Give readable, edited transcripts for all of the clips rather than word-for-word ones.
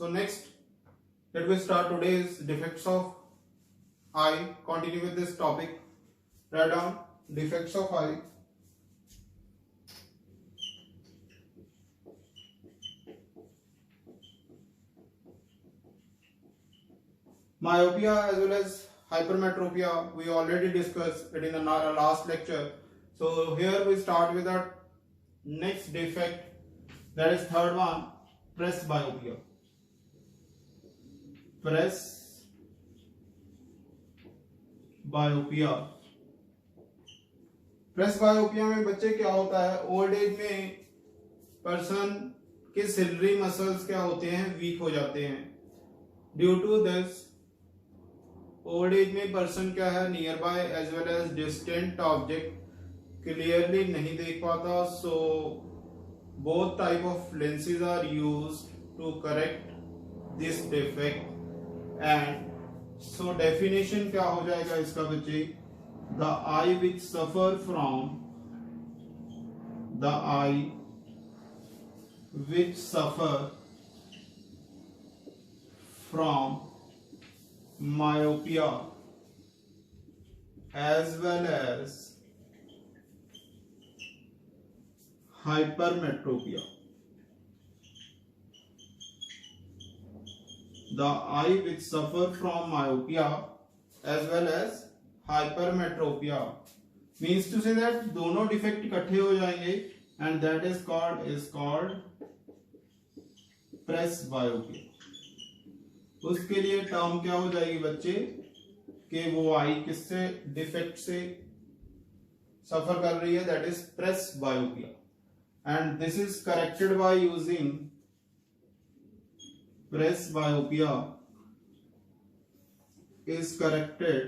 next, let me start today's defects of eye. Continue with this topic. Write down defects of eye. Myopia as well as hypermetropia, we already discussed it in the last lecture. So here we start with our next defect, that is third one, presbyopia. Presbyopia में बच्चे क्या होता है, old age में person के ciliary muscles क्या होते हैं, वीक हो जाते हैं. Due to this old age में पर्सन क्या है, near by as well as distant object clearly नहीं देख पाता. So both type of lenses are used to correct this defect. And so definition क्या हो जाएगा इसका बच्चे, the eye which suffer from myopia as well as hypermetropia. The eye which suffer from myopia as well as hypermetropia means to say that दोनों defect इकट्ठे हो जाएंगे and that is called presbyopia. उसके लिए टर्म क्या हो जाएगी बच्चे, कि वो आई किससे डिफेक्ट से सफर कर रही है, that is presbyopia. And this is corrected by using presbyopia is corrected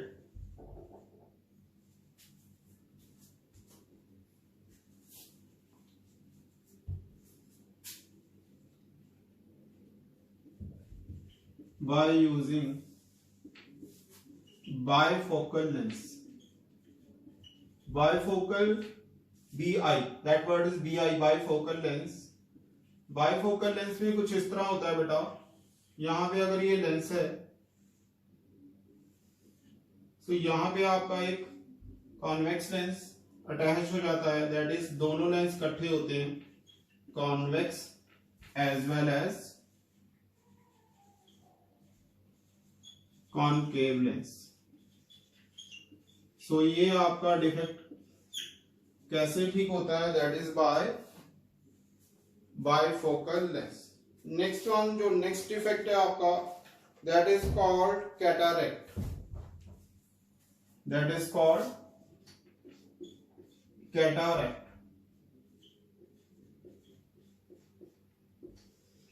by using bifocal lens. Bifocal, BI, that word is BI, bifocal lens. Bifocal lens में कुछ इस तरह होता है बेटा, यहां पे अगर ये लेंस है तो यहां पे आपका एक कॉन्वेक्स लेंस अटैच हो जाता है, दैट इज दोनों लेंस इकट्ठे होते हैं, convex as well as concave lens. So ये आपका डिफेक्ट कैसे ठीक होता है, that is by bifocal lens. Next one, जो नेक्स्ट डिफेक्ट है आपका, दैट इज कॉल्ड कैटरैक्ट.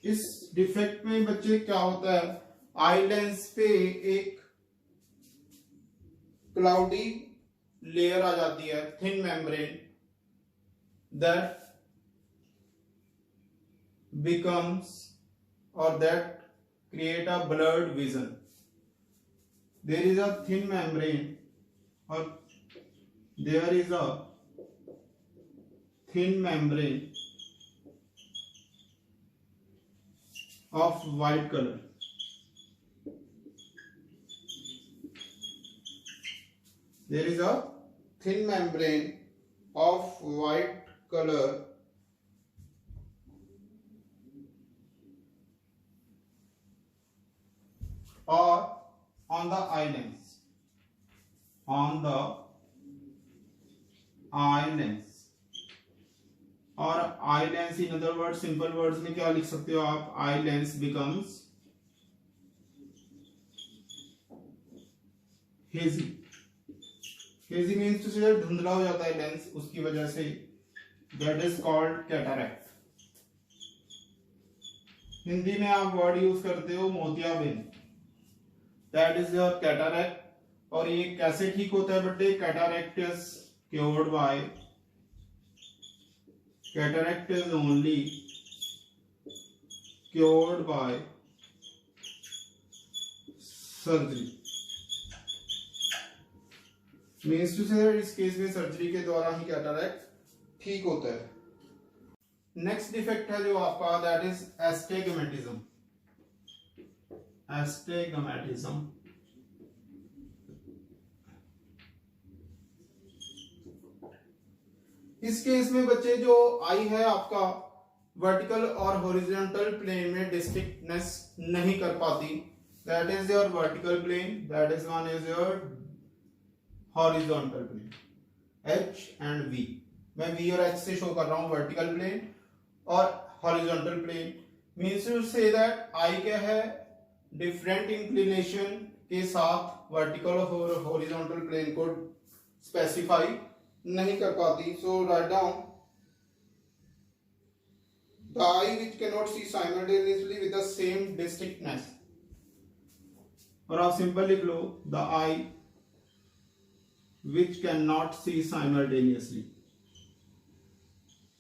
इस डिफेक्ट में बच्चे क्या होता है, आई लेंस पे एक क्लाउडी लेयर आ जाती है, thin membrane, that becomes or that create a blurred vision. There is a thin membrane or there is a thin membrane of white color. There is a thin membrane of white color or on the eye lens. और eye lens, in other word, simple words में क्या लिख सकते हो आप, eye lens becomes hazy. Hazy means to say धुंधला हो जाता है लेंस, उसकी वजह से, that is called cataract. Hindi में आप वर्ड यूज करते हो मोतियाबिंद, दैट इज योर कैटरैक्ट. और ये कैसे ठीक होता है बेटे, cataract is cured by, cataract is only cured by surgery. Means to say इस केस में सर्जरी के द्वारा ही कैटरैक्ट ठीक होता है. नेक्स्ट डिफेक्ट है जो आपका, दैट इज एस्टिग्मेटिज्म. एस्टिग्मेटिज्म। इस केस में बच्चे जो आई है आपका वर्टिकल और हॉरिजॉन्टल प्लेन में डिस्टिंक्टनेस नहीं कर पाती, that is your vertical plane, that is one is your horizontal plane, H and V। मैं V और H से शो कर रहा हूं वर्टिकल प्लेन और horizontal plane. Means to say that eye क्या है, डिफरेंट इंक्लिनेशन के साथ वर्टिकल और हॉरिजॉन्टल प्लेन को स्पेसिफाई नहीं कर पाती। So write down the eye which cannot see simultaneously with the same distinctness, और आप सिंपल लिख लो the eye which cannot see simultaneously,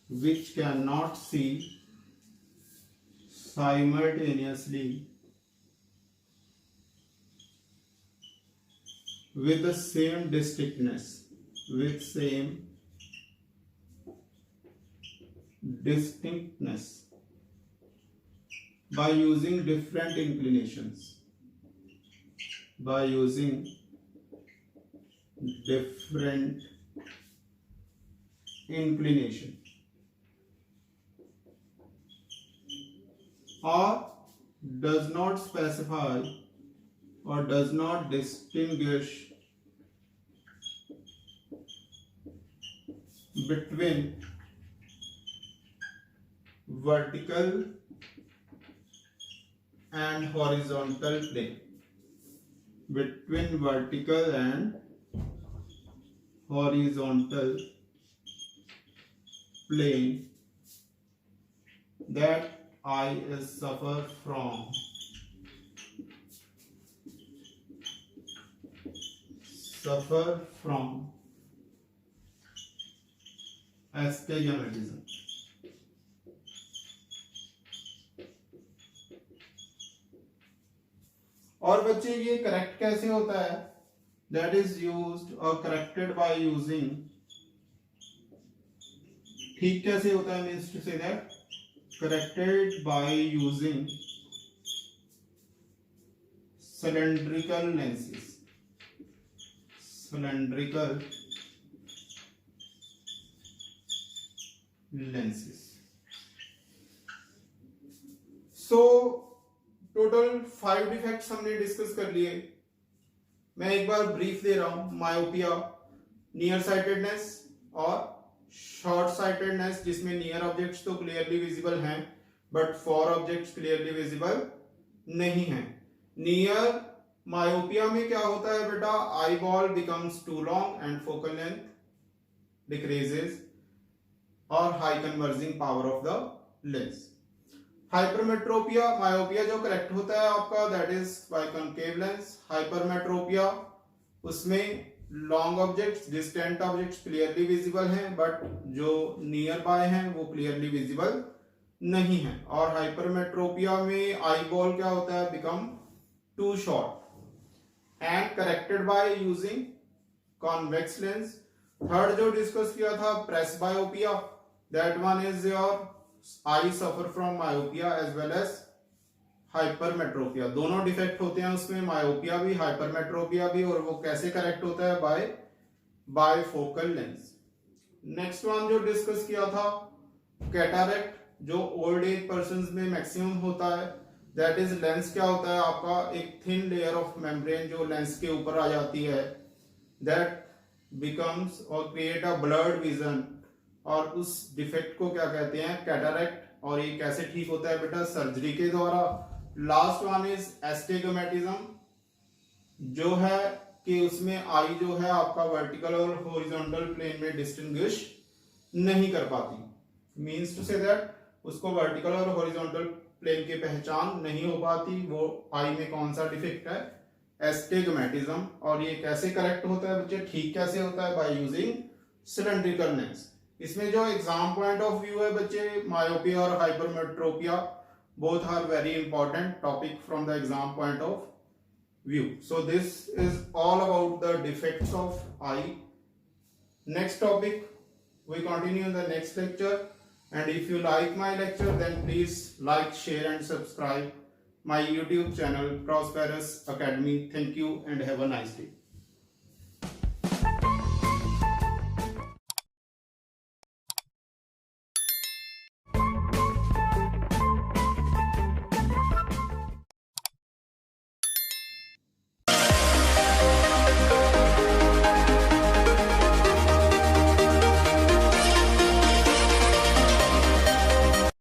which cannot see simultaneously with the same distinctness, with same distinctness by using different inclinations, by using different inclination, or does not specify or does not distinguish between vertical and horizontal plane, between vertical and horizontal plane that eye is suffer from astigmatism। और बच्चे ये correct कैसे होता है, that is used और corrected by using, ठीक कैसे होता है, means to say that corrected by using cylindrical lenses, cylindrical lenses। So total 5 defects हमने डिस्कस कर लिए। मैं एक बार ब्रीफ दे रहा हूं, मायोपिया, नियर साइटेडनेस और शॉर्ट साइटेडनेस, जिसमें नियर ऑब्जेक्ट्स तो क्लियरली विजिबल हैं but for objects clearly visible नहीं हैं। नियर मायोपिया में क्या होता है बेटा, eye ball becomes too long and focal length decreases और high converging power of the lens. Hypermetropia, myopia जो करेक्ट होता है आपका, that is by concave lens. Hypermetropia, उसमें long objects, distant objects clearly visible हैं बट जो nearby हैं वो क्लियरली विजिबल नहीं है। और हाइपरमेट्रोपिया में आई बॉल क्या होता है, become too short and corrected by using convex lens. Third जो डिस्कस किया था presbyopia, that one is your eye suffer from myopia as well as hypermetropia. दोनों डिफेक्ट होते हैं उसमें, मायोपिया भी हाइपरमेट्रोपिया भी, और वो कैसे करेक्ट होता है, by bifocal lens. Next one जो डिस्कस किया था कैटारेक्ट, जो ओल्ड एज पर्संस में मैक्सिमम होता है, दैट इज लेंस क्या होता है आपका, एक थिन लेयर ऑफ मेम्ब्रेन जो लेंस के ऊपर आ जाती है, दैट बिकम्स और क्रिएट अ ब्लर्ड विजन, और उस डिफेक्ट को क्या कहते हैं, कैटारेक्ट। और ये कैसे ठीक होता है बेटा, सर्जरी के द्वारा। लास्ट वन इज एस्टिग्मेटिज्म, जो है कि उसमें आई जो है आपका वर्टिकल और हॉरिजॉन्टल प्लेन में डिस्टिंग्विश नहीं कर पाती, मींस टू से दैट उसको वर्टिकल और हॉरिजॉन्टल प्लेन की पहचान नहीं हो पाती। वो आई में कौन सा डिफेक्ट है, एस्टिग्मेटिज्म। और ये कैसे करेक्ट होता है बच्चे, ठीक कैसे होता है, बाय यूजिंग सिलेंड्रिकल लेंस। इसमें जो एग्जाम पॉइंट ऑफ व्यू है बच्चे, मायोपिया और hypermetropia both are very important topic from the exam point of view. So this is all about the defects of eye. Next topic we continue in the next lecture, and if you like my lecture then please like, share and subscribe. my YouTube channel Prosperous Academy. Thank you and have a nice day.